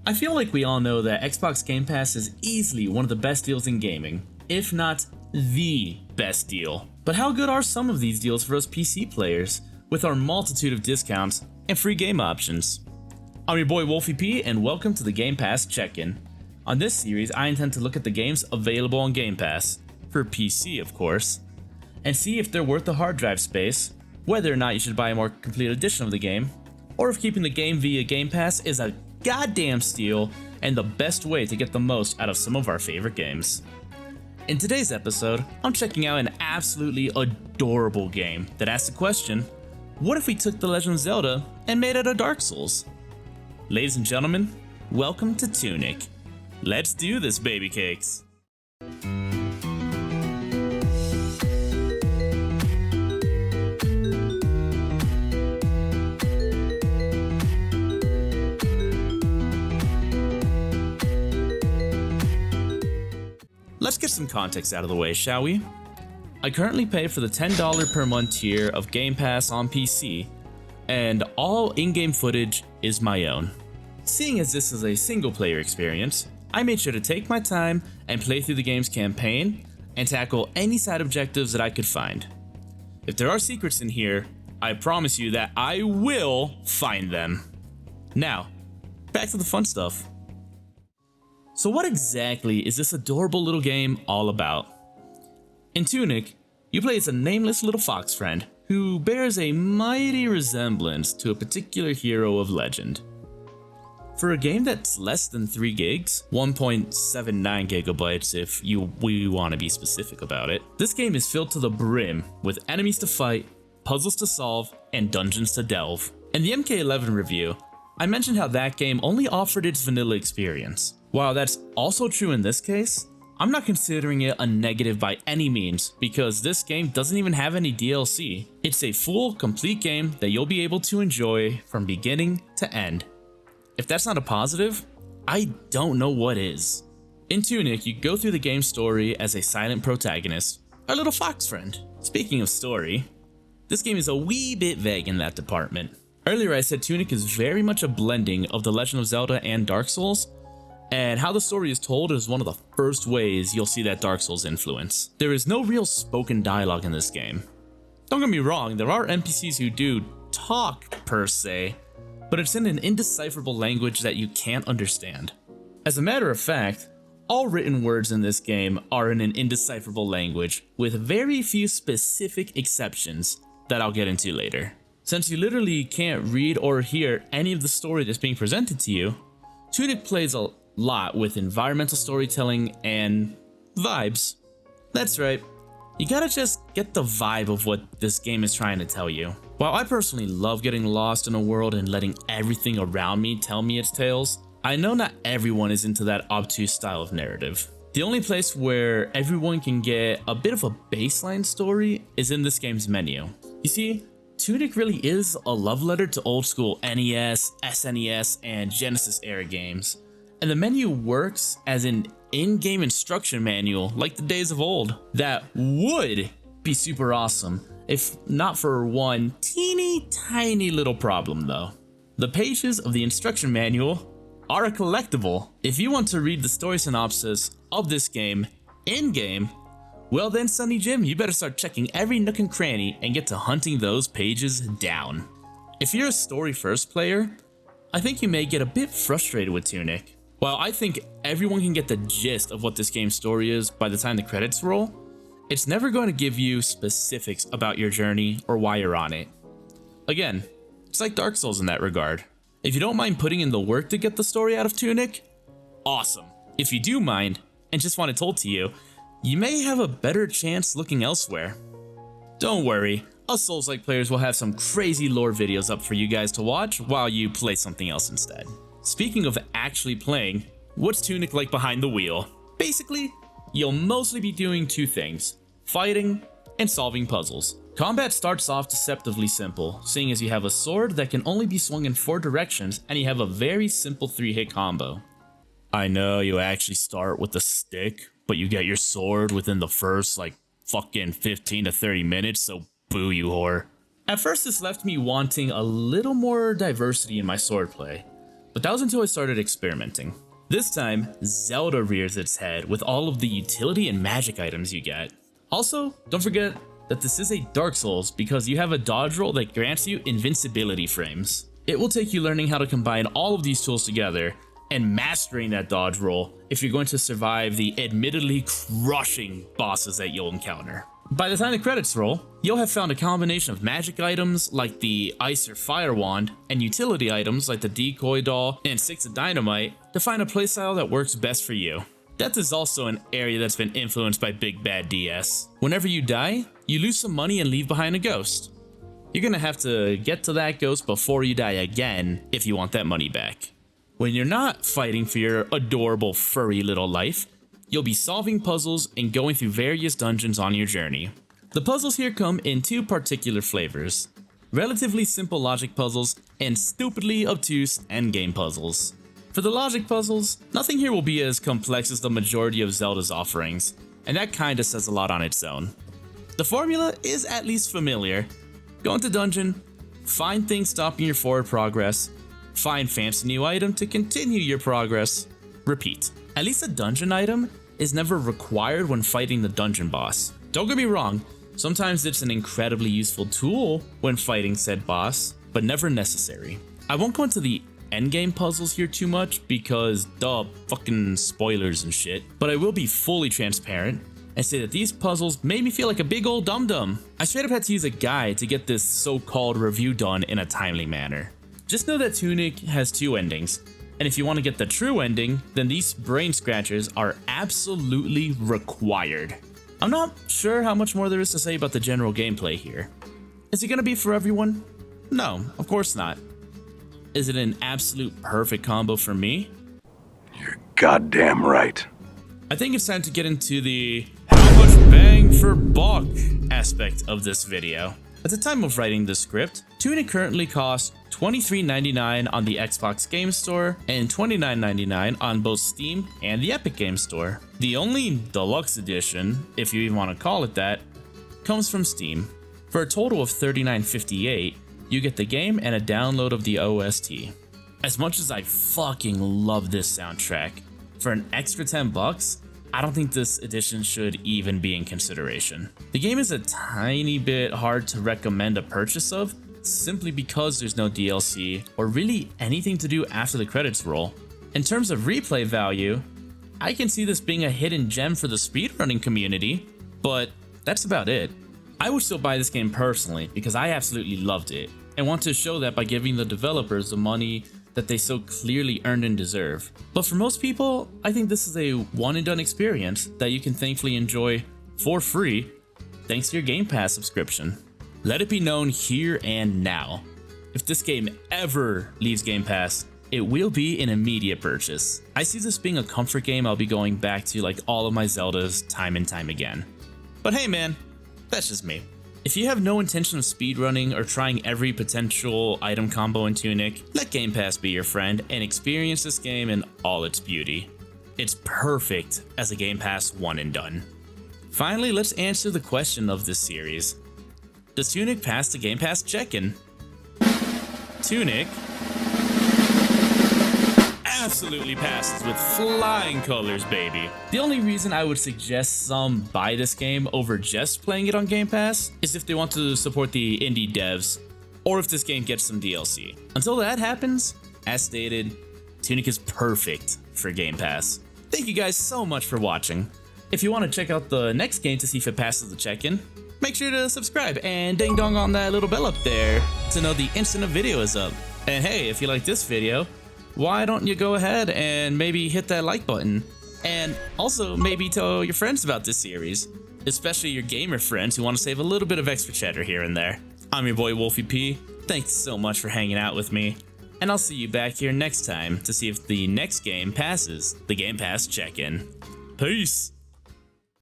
I feel like we all know that Xbox Game Pass is easily one of the best deals in gaming, if not the best deal. But how good are some of these deals for us PC players, with our multitude of discounts and free game options? I'm your boy YaBoiWolfyP, and welcome to the Game Pass Check-In. On this series, I intend to look at the games available on Game Pass, for PC of course, and see if they're worth the hard drive space, whether or not you should buy a more complete edition of the game, or if keeping the game via Game Pass is a goddamn steal and the best way to get the most out of some of our favorite games. In today's episode, I'm checking out an absolutely adorable game that asks the question, what if we took The Legend of Zelda and made it a Dark Souls? Ladies and gentlemen, welcome to Tunic. Let's do this, baby cakes! Let's get some context out of the way, shall we? I currently pay for the $10 per month tier of Game Pass on PC, and all in-game footage is my own. Seeing as this is a single-player experience, I made sure to take my time and play through the game's campaign and tackle any side objectives that I could find. If there are secrets in here, I promise you that I will find them. Now, back to the fun stuff. So what exactly is this adorable little game all about? In Tunic, you play as a nameless little fox friend who bears a mighty resemblance to a particular hero of legend. For a game that's less than 3 gigs, 1.79 gigabytes if we want to be specific about it, this game is filled to the brim with enemies to fight, puzzles to solve, and dungeons to delve. In the MK11 review, I mentioned how that game only offered its vanilla experience. While that's also true in this case, I'm not considering it a negative by any means because this game doesn't even have any DLC. It's a full, complete game that you'll be able to enjoy from beginning to end. If that's not a positive, I don't know what is. In Tunic, you go through the game's story as a silent protagonist, our little fox friend. Speaking of story, this game is a wee bit vague in that department. Earlier I said Tunic is very much a blending of The Legend of Zelda and Dark Souls, and how the story is told is one of the first ways you'll see that Dark Souls influence. There is no real spoken dialogue in this game. Don't get me wrong, there are NPCs who do talk per se, but it's in an indecipherable language that you can't understand. As a matter of fact, all written words in this game are in an indecipherable language, with very few specific exceptions that I'll get into later. Since you literally can't read or hear any of the story that's being presented to you, Tunic plays a lot with environmental storytelling and vibes. That's right, you gotta just get the vibe of what this game is trying to tell you. While I personally love getting lost in a world and letting everything around me tell me its tales, I know not everyone is into that obtuse style of narrative. The only place where everyone can get a bit of a baseline story is in this game's menu. You see, Tunic really is a love letter to old school NES, SNES, and Genesis era games. And the menu works as an in-game instruction manual like the days of old. That would be super awesome, if not for one teeny tiny little problem though. The pages of the instruction manual are a collectible. If you want to read the story synopsis of this game in-game, well then Sonny Jim, you better start checking every nook and cranny and get to hunting those pages down. If you're a story first player, I think you may get a bit frustrated with Tunic. While I think everyone can get the gist of what this game's story is by the time the credits roll, it's never going to give you specifics about your journey or why you're on it. Again, it's like Dark Souls in that regard. If you don't mind putting in the work to get the story out of Tunic, awesome. If you do mind, and just want it told to you, you may have a better chance looking elsewhere. Don't worry, us Souls-like players will have some crazy lore videos up for you guys to watch while you play something else instead. Speaking of actually playing, what's Tunic like behind the wheel? Basically, you'll mostly be doing 2 things, fighting and solving puzzles. Combat starts off deceptively simple, seeing as you have a sword that can only be swung in 4 directions and you have a very simple 3-hit combo. I know you actually start with the stick, but you get your sword within the first fucking 15 to 30 minutes, so boo you whore. At first this left me wanting a little more diversity in my swordplay, But that was until I started experimenting. This time, Zelda rears its head with all of the utility and magic items you get. Also, don't forget that this is a Dark Souls because you have a dodge roll that grants you invincibility frames. It will take you learning how to combine all of these tools together and mastering that dodge roll if you're going to survive the admittedly crushing bosses that you'll encounter. By the time the credits roll, you'll have found a combination of magic items like the Ice or Fire Wand and utility items like the Decoy Doll and Sticks of Dynamite to find a playstyle that works best for you. Death is also an area that's been influenced by Big Bad DS. Whenever you die, you lose some money and leave behind a ghost. You're gonna have to get to that ghost before you die again if you want that money back. When you're not fighting for your adorable furry little life, you'll be solving puzzles and going through various dungeons on your journey. The puzzles here come in two particular flavors: relatively simple logic puzzles and stupidly obtuse endgame puzzles. For the logic puzzles, nothing here will be as complex as the majority of Zelda's offerings, and that kinda says a lot on its own. The formula is at least familiar. Go into dungeon, find things stopping your forward progress, find fancy new item to continue your progress, repeat. At least a dungeon item is never required when fighting the dungeon boss. Don't get me wrong, sometimes it's an incredibly useful tool when fighting said boss, but never necessary. I won't go into the endgame puzzles here too much because duh, fucking spoilers and shit, but I will be fully transparent and say that these puzzles made me feel like a big old dum-dum. I straight up had to use a guide to get this so-called review done in a timely manner. Just know that Tunic has two endings, and if you want to get the true ending, then these brain scratchers are absolutely required. I'm not sure how much more there is to say about the general gameplay here. Is it going to be for everyone? No, of course not. Is it an absolute perfect combo for me? You're goddamn right. I think it's time to get into the how much bang for buck aspect of this video. At the time of writing this script, Tunic currently costs $23.99 on the Xbox Game Store and $29.99 on both Steam and the Epic Game Store. The only deluxe edition, if you even want to call it that, comes from Steam. For a total of $39.58, you get the game and a download of the OST. As much as I fucking love this soundtrack, for an extra $10, I don't think this edition should even be in consideration. The game is a tiny bit hard to recommend a purchase of, simply because there's no DLC or really anything to do after the credits roll. In terms of replay value, I can see this being a hidden gem for the speedrunning community, but that's about it. I would still buy this game personally because I absolutely loved it and want to show that by giving the developers the money that they so clearly earned and deserve. But for most people, I think this is a one and done experience that you can thankfully enjoy for free thanks to your Game Pass subscription. Let it be known here and now, if this game ever leaves Game Pass, it will be an immediate purchase. I see this being a comfort game I'll be going back to like all of my Zeldas time and time again. But hey man, that's just me. If you have no intention of speedrunning or trying every potential item combo in Tunic, let Game Pass be your friend and experience this game in all its beauty. It's perfect as a Game Pass one and done. Finally, let's answer the question of this series. Does Tunic pass the Game Pass check-in? Tunic absolutely passes with flying colors, baby. The only reason I would suggest some buy this game over just playing it on Game Pass is if they want to support the indie devs, or if this game gets some DLC. Until that happens, as stated, Tunic is perfect for Game Pass. Thank you guys so much for watching. If you want to check out the next game to see if it passes the check-in, make sure to subscribe and ding dong on that little bell up there to know the instant a video is up. And hey, if you like this video, why don't you go ahead and maybe hit that like button? And also maybe tell your friends about this series, especially your gamer friends who want to save a little bit of extra cheddar here and there. I'm your boy YaBoiWolfyP. Thanks so much for hanging out with me, and I'll see you back here next time to see if the next game passes the Game Pass check-in. Peace!